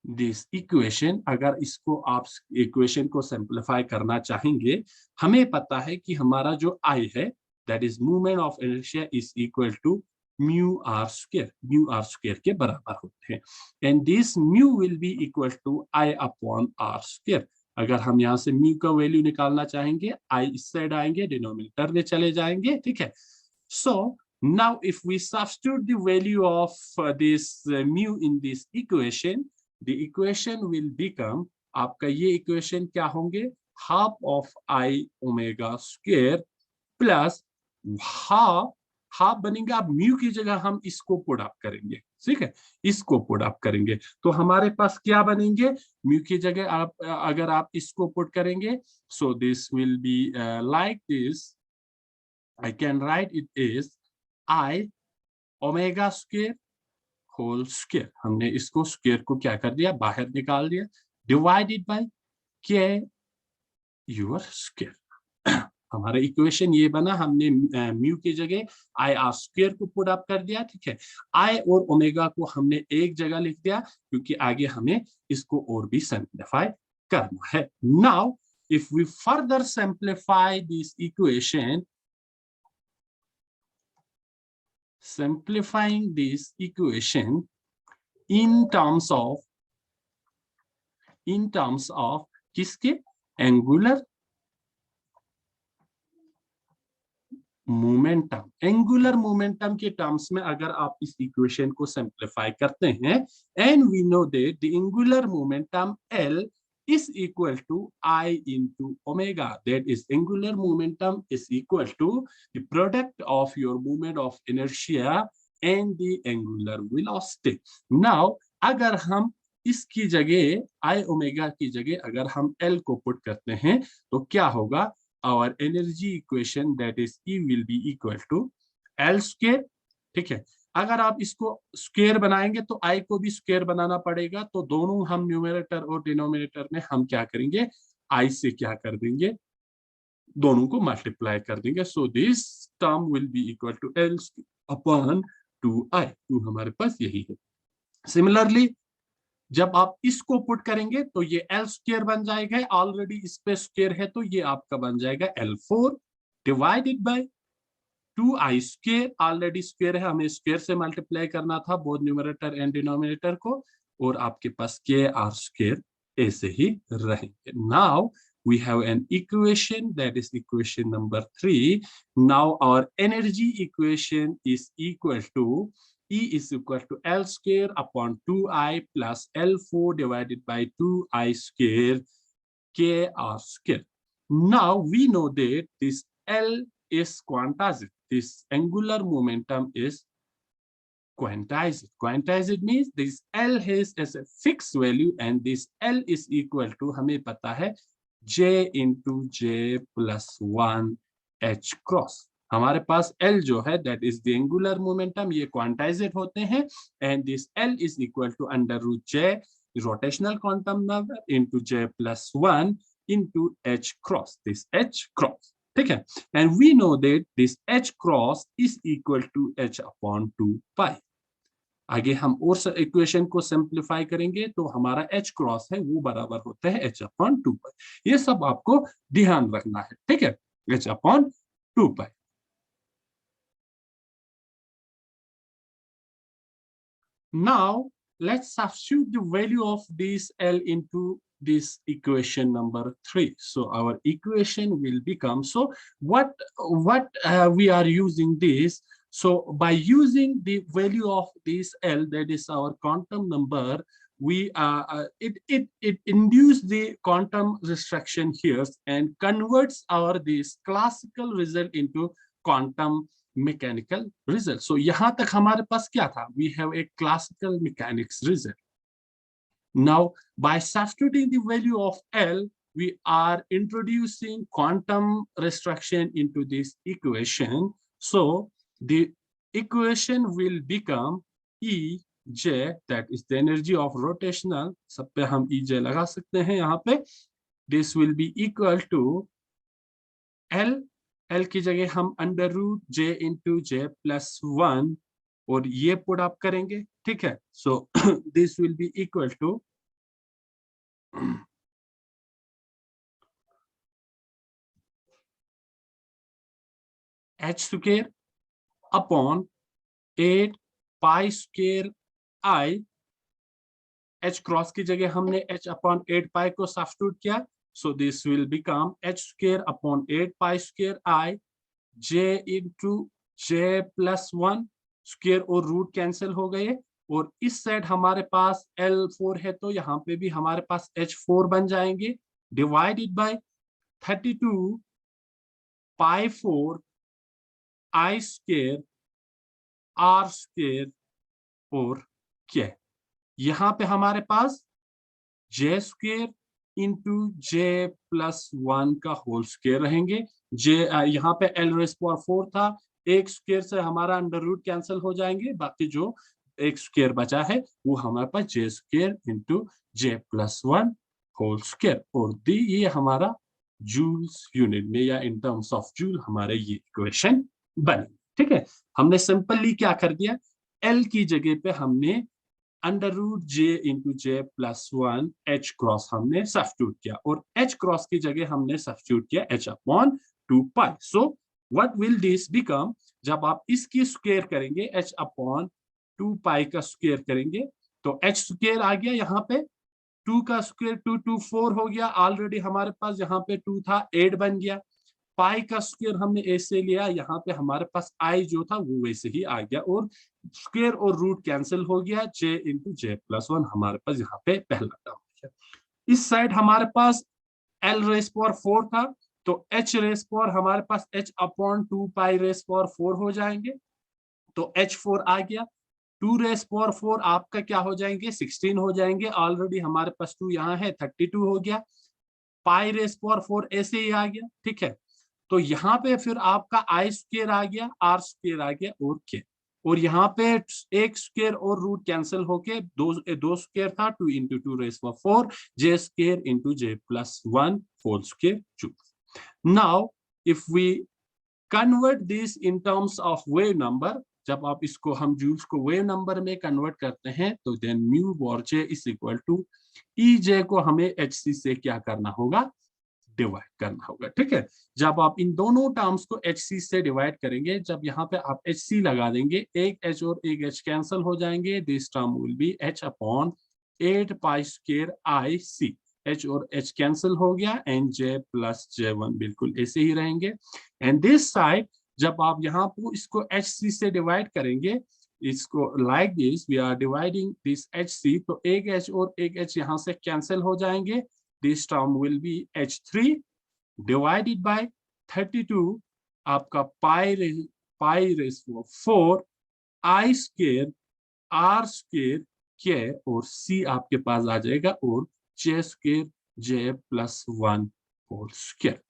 this equation, अगर इसको आप इक्वेशन को सिंप्लीफाई करना चाहेंगे, हमें पता है कि हमारा जो आई है that is movement of inertia is equal to mu R square के बराबर होते हैं, and this mu will be equal to I upon R square. अगर हम यहाँ से म्यू का वैल्यू निकालना चाहेंगे, आई इस साइड आएंगे, डिनोमिनेटर में चले जाएंगे, ठीक है। So now if we substitute the value of this mu in this equation, the equation will become, आपका ये इक्वेशन क्या होंगे, half of I omega square plus half बनेगा, अब म्यू की जगह हम इसको पुट अप करेंगे, ठीक है, इसको पुट अप करेंगे तो हमारे पास क्या बनेंगे, म्यू की जगह आप अगर आप इसको पुट करेंगे, so this will be like this, I can write it is I omega square whole square, हमने इसको स्क्वायर को क्या कर दिया, बाहर निकाल दिया, डिवाइडेड बाय के यूर स्क्वायर। हमारा इक्वेशन ये बना, हमने म्यू की जगह आई आर स्क्वायर को पुट अप कर दिया, ठीक है, आई और ओमेगा को हमने एक जगह लिख दिया क्योंकि आगे हमें इसको और भी सिंप्लीफाई करना है। Now if we further simplify this equation, simplifying this equation in terms of किसके, एंगुलर मोमेंटम, एंगुलर मोमेंटम के टर्म्स में अगर आप इस इक्वेशन को सिंप्लीफाई करते हैं, and we know that the angular momentum L is equal to I into omega, that is angular momentum is equal to the product of your moment of inertia and the angular velocity. Now अगर हम इसकी जगह I omega की जगह अगर हम L को put करते हैं तो क्या होगा, our energy equation that is E will be equal to L square, ठीक है, अगर आप इसको स्क्वायर बनाएंगे तो I को भी स्क्वायर बनाना पड़ेगा, तो दोनों हम न्यूमरेटर और डिनोमिनेटर में हम क्या करेंगे, I से क्या कर देंगे, दोनों को मल्टीप्लाई कर देंगे, so this term will be equal to L upon 2I, 2 हमारे पास यही है। सिमिलरली जब आप इसको पुट करेंगे तो ये L स्क्वायर बन जाएगा, ऑलरेडी इस पे स्क्वायर है तो ये आपका बन जाएगा L4 divided by 2I square, already square है, हमें स्क्वायर से मल्टीप्लाई करना था बोथ न्यूमरेटर एंड डिनोमिनेटर को, और आपके पास KR स्क्वायर ऐसे ही रहेंगे। Now we have an equation, that is equation number 3. Now our energy equation is equal to E is equal to L square upon 2I plus L4 divided by 2I square KR square. Now we know that this L is quantized, this angular momentum is quantized. Quantized means this L has as a fixed value and this L is equal to, हमें पता है, J into J plus 1 H cross. हमारे पास L जो है that is the angular momentum, ये quantized होते हैं, and this L is equal to under root J rotational quantum number into J plus 1 into H cross, this H cross, ठीक है, and we know that this H cross is equal to H upon 2 pi. आगे हम और equation को simplify करेंगे तो हमारा H cross है वो बराबर होता है H अपॉन 2 पाई, ये सब आपको ध्यान रखना है, ठीक है, H upon 2 pi. Now let's substitute the value of this L into this equation number 3. So our equation will become, so what we are using this, so by using the value of this L, that is our quantum number, we it induce the quantum restriction here and converts our this classical result into quantum mechanical result. So यहाँ तक हमारे पास क्या था, we have a classical mechanics result. Now by substituting the value of L, we are introducing quantum restriction into this equation. So the equation will become E J, that is the energy of rotational, सब पे हम E J लगा सकते हैं यहाँ पे, this will be equal to L, L की जगह हम under root J into J plus 1 और ये पुट अप करेंगे, ठीक है, so this will be equal to H square upon 8 pi square I, H cross की जगह हमने H अपॉन 8 पाई को सब्स्टिट्यूट किया, so this will become H square upon 8 pi square I, J into J plus 1, square और root cancel हो गए, और इस साइड हमारे पास L4 है तो यहाँ पे भी हमारे पास H4 बन जाएंगे, divided by 32 pi 4 I square R square और के। यहाँ पे हमारे पास J square into J plus 1 का होल स्क्वायर रहेंगे। जे यहाँ पे एल रेस पावर 4 था, एक स्क्वायर से हमारा अंडर रूट कैंसिल हो जाएंगे, बाकी जो एक स्क्वायर बचा है वो हमारे पास J square into J plus 1 whole square. और दी ये हमारा जूल्स यूनिट में या इन टर्म्स ऑफ जूल हमारे ये इक्वेशन बने। ठीक है, हमने सिंपली क्या कर दिया, एल की जगह पे हमने अंडर रूट जे into J plus 1 H cross हमने सब्स्टिट्यूट किया, और एच क्रॉस की जगह हमने सब्स्टिट्यूट किया H upon 2 pi. So what will this become, जब आप इसकी स्क्वायर करेंगे एच अपॉन 2 पाई का स्क्वायर करेंगे तो एच स्क्वायर आ गया, यहाँ पे 2 का स्क्वायर 2 2 4 हो गया, ऑलरेडी हमारे पास यहाँ पे 2 था 8 बन गया। पाई का स्क्वायर हमने ऐसे लिया, यहाँ पे हमारे पास आई जो था वो वैसे ही आ गया, और स्क्वायर और रूट कैंसिल हो गया, जे इंटू जे प्लस 1 हमारे पास यहाँ पे पहला टर्म है। इस साइड हमारे पास एल रेस पावर 4 था, तो एच रेस पावर हमारे पास H upon 2 pi raise power 4 हो जाएंगे, तो एच 4 आ गया। 2 रेस पावर 4 आपका क्या हो जाएंगे 16 हो जाएंगे, ऑलरेडी हमारे पास 2 यहाँ है 32 हो गया। पाई रेस पावर 4 ऐसे ही आ गया। ठीक है, तो यहाँ पे फिर आपका आई स्क्वायर आ गया, आर स्क्वायर आ गया और के, और यहाँ पे एक स्क्वायर और रूट कैंसिल होके दो स्क्वायर था, 2 into 2 raise power 4 J square into J plus 1 whole square joule. Now if we convert this in terms of wave number, जब आप इसको हम जूल्स को वेव नंबर में कन्वर्ट करते हैं तो then mu war J is equal to E J को हमें एच सी से क्या करना होगा, डिवाइड करना होगा। ठीक है, जब आप इन दोनों टर्म्स को एच सी से डिवाइड करेंगे, जब यहाँ पे आप एच सी लगा देंगे, एक एच और एक एच कैंसिल हो जाएंगे, this term will be H upon 8 pi square I C. H और एच कैंसिल हो गया, and J plus J one बिल्कुल ऐसे ही रहेंगे। एंड दिस साइड जब आप यहाँ पर इसको एच सी से डिवाइड करेंगे, इसको like this we are dividing this H C, तो एक एच और एक एच यहाँ से कैंसिल हो जाएंगे, this term will be H3 divided by 32 आपका pi ratio 4 I square R square के, और C आपके पास आ जाएगा, और J square J plus 1 whole square.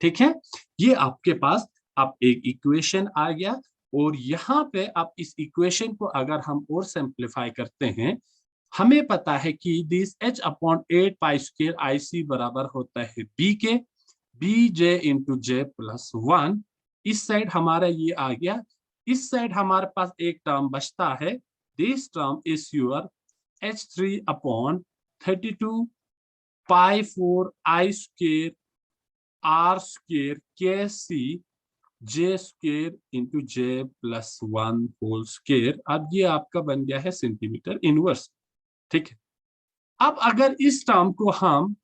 ठीक है, ये आपके पास अब एक इक्वेशन आ गया, और यहाँ पे आप इस इक्वेशन को अगर हम और सिंप्लीफाई करते हैं, हमें पता है कि this H upon 8 pi square I C बराबर होता है B K, B J into J plus 1। इस साइड हमारा ये आ गया, इस साइड हमारे पास एक टर्म बचता है, this term is your H 3 upon 32 pi 4 I square R square K C J square into J plus 1 whole square. अब ये आपका बन गया है सेंटीमीटर इनवर्स। ठीक है, अब अगर इस टर्म को हम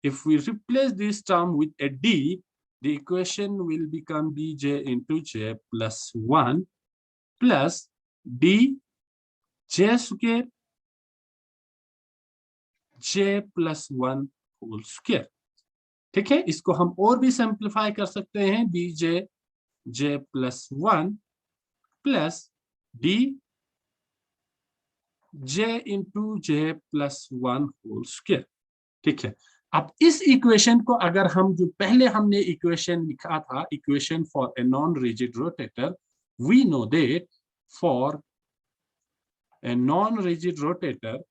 if we replace this term with a d, the equation will become bj into j plus 1 plus d j square j plus 1 whole square। ठीक है, इसको हम और भी सिंप्लीफाई कर सकते हैं, bj j plus 1 plus d j into j plus 1 whole square। ठीक है, अब इस इक्वेशन को अगर हम जो पहले हमने इक्वेशन लिखा था, equation for a non rigid rotator, we know that for a non rigid rotator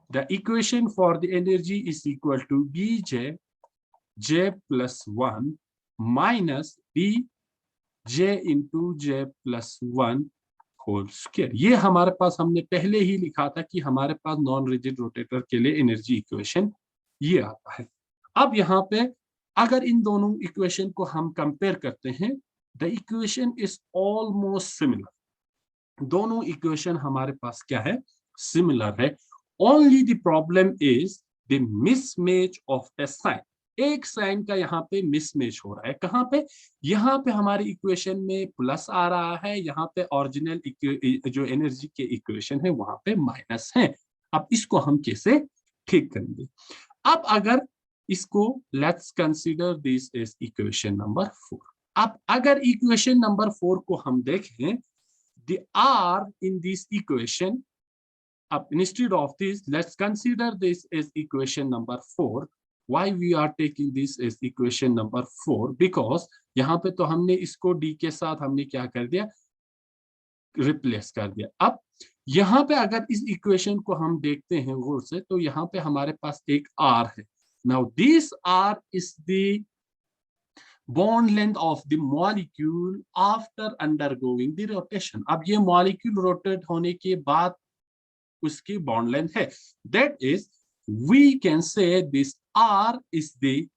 the equation for the energy is equal to B J plus 1 minus D J into J plus 1 whole square. ये हमारे पास हमने पहले ही लिखा था कि हमारे पास non rigid rotator के लिए एनर्जी इक्वेशन ये आता है। अब यहाँ पे अगर इन दोनों इक्वेशन को हम कंपेयर करते हैं, the equation is almost similar. दोनों इक्वेशन हमारे पास क्या है, सिमिलर है। Only the problem is the mismatch of a sign. एक साइन का यहाँ पे मिसमैच हो रहा है, कहाँ पे, यहाँ पे हमारी इक्वेशन में प्लस आ रहा है, यहाँ पे ओरिजिनल जो एनर्जी के इक्वेशन है वहां पे माइनस है। अब इसको हम कैसे ठीक करेंगे, अब अगर इसको let's consider this is equation number 4। अब अगर इक्वेशन नंबर 4 को हम देखें, the r in this equation, instead of this, let's consider this as equation number 4. Why we are taking this as equation number 4? Because यहाँ पे तो हमने इसको d के साथ हमने क्या कर दिया, रिप्लेस कर दिया। अब यहाँ पे अगर इस इक्वेशन को हम देखते हैं गौर से, तो यहाँ पे हमारे पास एक r है। Now this r is the bond length of the molecule after undergoing the rotation. अब ये molecule rotate होने के बाद उसकी bond length है। That is, we can say this R is the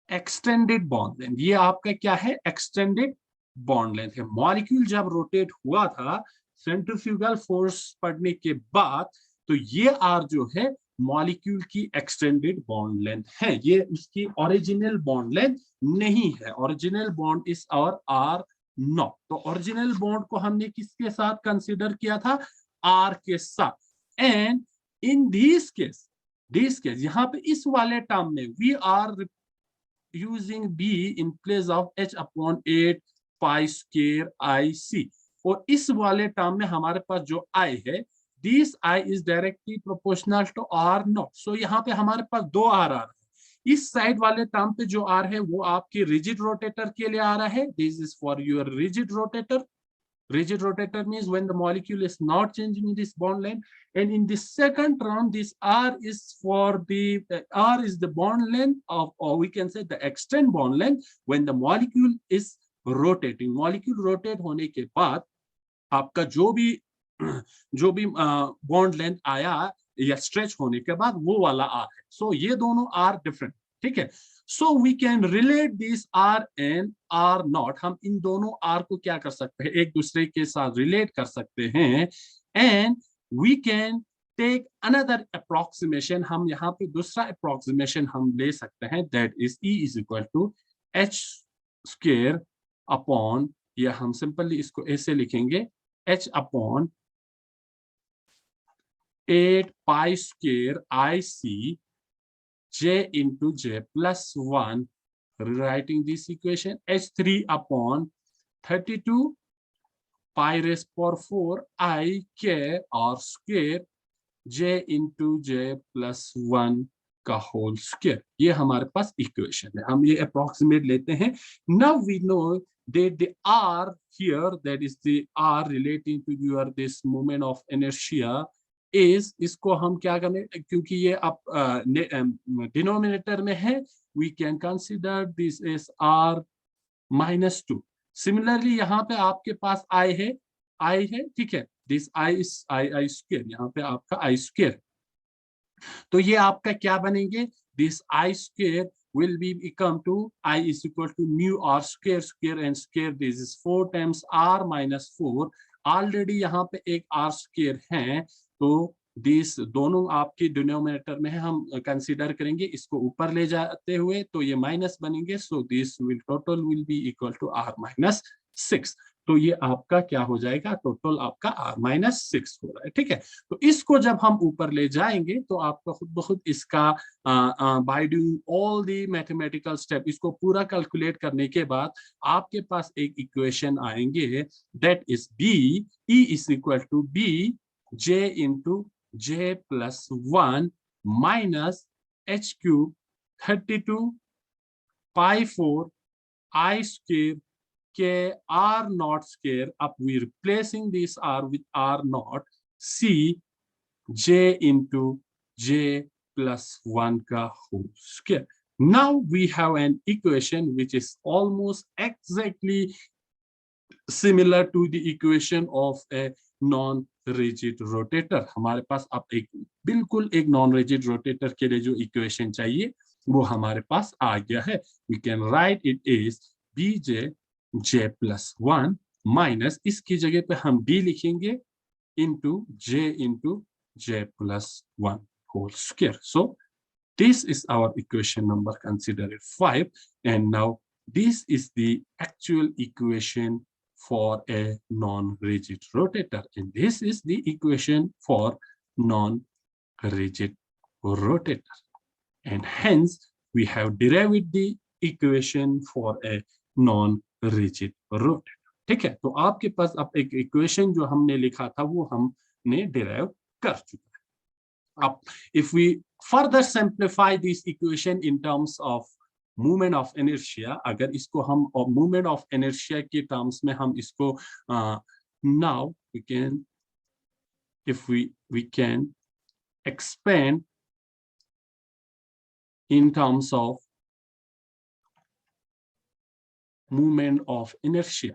extended bond length. ये आपका क्या है, extended bond length है। Molecule जब rotate हुआ था centrifugal force पढ़ने के बाद, तो ये R जो है मॉलिक्यूल की एक्सटेंडेड बॉन्ड लेंथ है, ये उसकी ओरिजिनल बॉन्ड लेंथ नहीं है। ओरिजिनल बॉन्ड इज और आर नॉट। तो ओरिजिनल बॉन्ड को हमने किसके साथ कंसीडर किया था, आर के साथ। एंड इन दिस केस यहाँ पे इस वाले टर्म में we are using B in place of h/8 pi square I C. और इस वाले टर्म में हमारे पास जो आई है, this I is directly proportional to R naught. So यहाँ पे हमारे पास दो R आ रहा है। इस साइड वाले टर्म पे जो R है वो आपके रिजिड रोटेटर के लिए आ रहा है। This is for your rigid rotator. Rigid rotator means when the molecule is not changing in this bond length. And in the second term, this R is for the R is the bond length of, or we can say the extend bond length when the molecule is rotating. Molecule rotate होने के बाद आपका जो भी bond length आया या stretch होने के बाद वो वाला आर है। सो ये दोनों आर डिफरेंट, ठीक है। So we can relate this R and R naught. हम इन दोनों आर को क्या कर सकते हैं, एक दूसरे के साथ रिलेट कर सकते हैं। And we can take another approximation. हम यहाँ पे दूसरा अप्रोक्सीमेशन हम ले सकते हैं, that is E is equal to h square upon, या हम सिंपली इसको ऐसे लिखेंगे, h upon 8 pi square IC j into j plus 1, rewriting this equation, h3 upon 32 pi raised power 4 I k r square j into j plus 1 का whole square. ये हमारे पास equation है, हम ये अप्रोक्सीमेट लेते हैं। Now we know that the r here, that is the r relating to your this moment of inertia is, इसको हम क्या करें, क्योंकि ये अब डिनोमिनेटर में है, we can consider this as r minus 2. Similarly यहाँ पे आपके पास i है, ठीक है, this i is i square, यहाँ पे आपका i स्क्वायर। तो ये आपका क्या बनेंगे, this i square will be become to I is equal to mu r square, square and square, this is 4 times r minus 4। Already यहाँ पे एक r square है, तो दिस दोनों आपके डिनोमिनेटर में है, हम कंसीडर करेंगे इसको ऊपर ले जाते हुए, तो ये माइनस बनेंगे। So this will total will be equal to r minus 6। तो ये आपका क्या हो जाएगा, टोटल आपका r minus 6 हो रहा है, ठीक है। तो इसको जब हम ऊपर ले जाएंगे तो आपका खुद ब खुद इसका by doing all the mathematical step, इसको पूरा कैलकुलेट करने के बाद आपके पास एक इक्वेशन आएंगे, that is B E is equal to B j into j plus 1 minus h cube 32 pi 4 I square k r naught square, up we replacing this r with r naught, c j into j plus 1 ka whole square. Now we have an equation which is almost exactly similar to the equation of a non-rigid rotator. हमारे पास अब एक बिल्कुल एक non-rigid rotator के लिए जो equation चाहिए वो हमारे पास आ गया है। We can write it as bj j plus 1 minus, इसकी जगह पे हम b लिखेंगे, into j plus 1 whole square. So this is our equation number considered 5, and now this is the actual equation for a non-rigid rotator, and this is the equation for non-rigid rotator, and hence we have derived the equation for a non rigid rotator. ठीक है, तो आपके पास अब एक equation जो हमने लिखा था वो हमने डिराइव कर चुका है। अब if we further simplify this equation in terms of movement of inertia, अगर इसको हम मूवमेंट ऑफ इनर्शिया के टर्म्स में हम इसको now we can, if we can expand in terms of movement of inertia,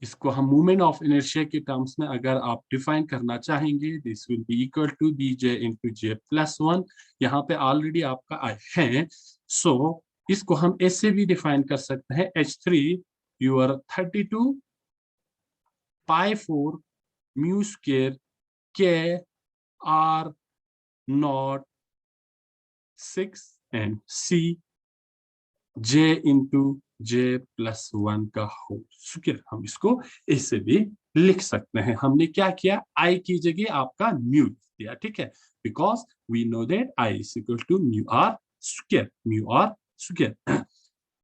इसको हम मूवमेंट ऑफ इनर्शिया के टर्म्स में अगर आप डिफाइन करना चाहेंगे, this will be equal to B J into J plus one. यहाँ पे ऑलरेडी आपका आई है, सो इसको हम ऐसे भी डिफाइन कर सकते हैं, H3 your 32 pi 4 mu square K R not 6 and C J into J plus one का होल स्क्वायर। हम इसको ऐसे भी लिख सकते हैं। हमने क्या किया, आई की जगह आपका म्यू दिया, ठीक है, because we know that I is equal to mu R square, mu R square.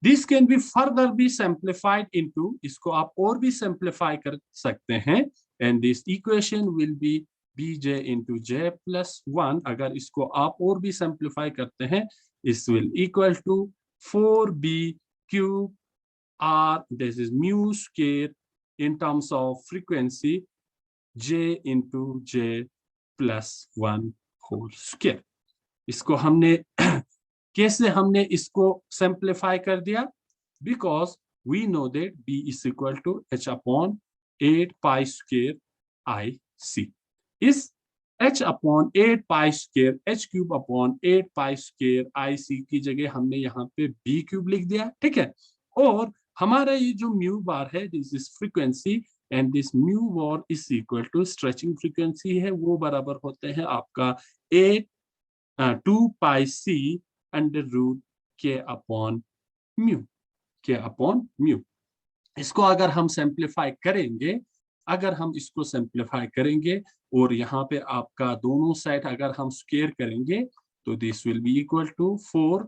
This can be further be simplified into, इसको आप और भी सिंप्लीफाई कर सकते हैं, and this equation will be B J into J plus one. अगर इसको आप और भी सिंप्लीफाई करते हैं, इस will equal to 4b cube r, this is mu square in terms of frequency j into j plus 1 whole square। इसको हमने कैसे हमने इसको सिंप्लीफाई कर दिया, because we know that b is equal to h upon 8 pi square I c। इस h upon 8 pi square, h cube upon 8 pi square I C की जगह हमने यहाँ पे b क्यूब लिख दिया, ठीक है। और हमारा ये जो म्यू बार है, this is frequency, and this mu bar is equal to stretching frequency है, वो बराबर होते हैं आपका 2 pi C under root K upon mu, K upon mu. इसको अगर हम सिंप्लीफाई करेंगे, अगर हम इसको सिंप्लीफाई करेंगे और यहाँ पे आपका दोनों साइड अगर हम स्क्वायर करेंगे, तो this will be equal to 4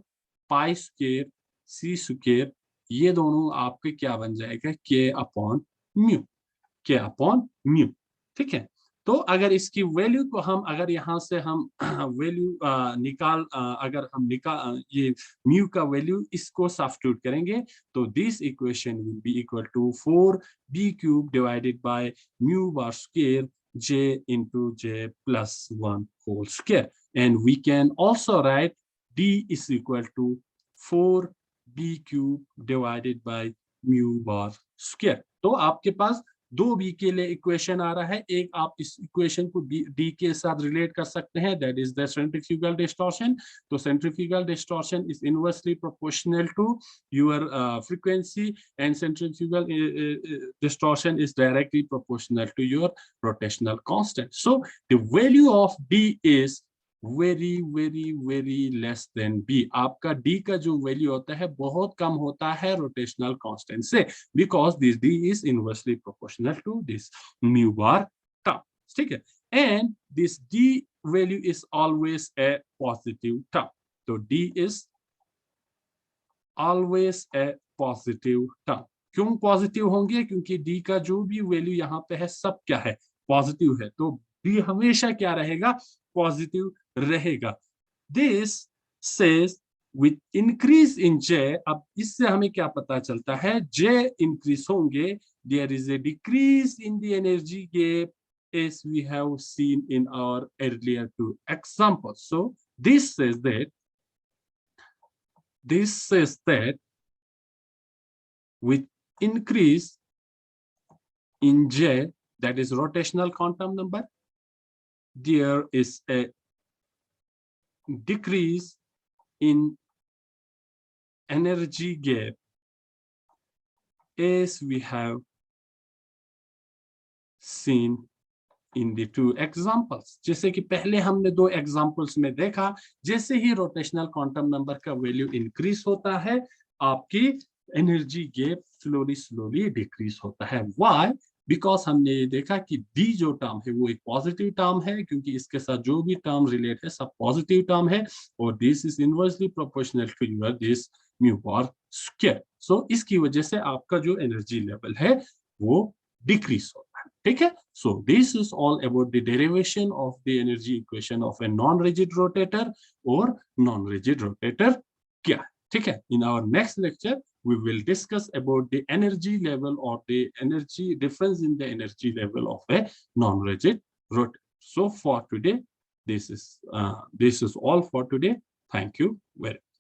pi square C square, ये दोनों आपके क्या बन जाएगा, K upon mu, K upon mu, ठीक है। तो अगर इसकी वैल्यू को हम, अगर यहाँ से हम वैल्यू निकाल, अगर हम निकाल ये म्यू का वैल्यू इसको सब्स्टिट्यूट करेंगे, तो this equation will be equal to 4b cube divided by mu bar square j into j plus 1 whole square, and we can also write d is equal to 4b cube divided by mu bar square। तो आपके पास दो B के लिए equation आ रहा है, एक आप इस इक्वेशन को डी के साथ रिलेट कर सकते हैं, that is the centrifugal distortion. तो centrifugal distortion is inversely proportional to your frequency, and centrifugal distortion is directly proportional to your rotational constant. So the value of D is very very very less than B. आपका D का जो value होता है बहुत कम होता है rotational constant से, because this D is inversely proportional to this mu bar term, ठीक है। And this D value is always a positive term, तो D is always a positive term. क्यों पॉजिटिव होंगे, क्योंकि डी का जो भी वैल्यू यहाँ पे है सब क्या है, पॉजिटिव है, तो डी हमेशा क्या रहेगा, पॉजिटिव रहेगा। This says with increase in J, अब इससे हमें क्या पता चलता है, जे इंक्रीज होंगे, there is a decrease in the energy gap as we have seen in our earlier two examples। So this says that with increase in j, that is rotational quantum number, there is a decrease in energy gap as we have seen in the two examples। जैसे कि पहले हमने दो examples में देखा, जैसे ही rotational quantum number का value increase होता है, आपकी एनर्जी गैप स्लोली डिक्रीज होता है। व्हाई, बिकॉज हमने ये देखा कि डी जो टर्म है वो एक पॉजिटिव टर्म है, क्योंकि इसके साथ जो भी टर्म रिलेट है सब पॉजिटिव टर्म है, और this is inversely proportional to your this mu bar square. सो इसकी वजह से आपका जो एनर्जी लेवल है वो डिक्रीज होता है, ठीक है। So this is all about the derivation of the energy equation of a non rigid rotator, और नॉन रिजिड रोटेटर क्या है, ठीक है। In our next lecture we will discuss about the energy level or the energy difference in the energy level of a non-rigid rotator. So for today, this is all for today. Thank you very much.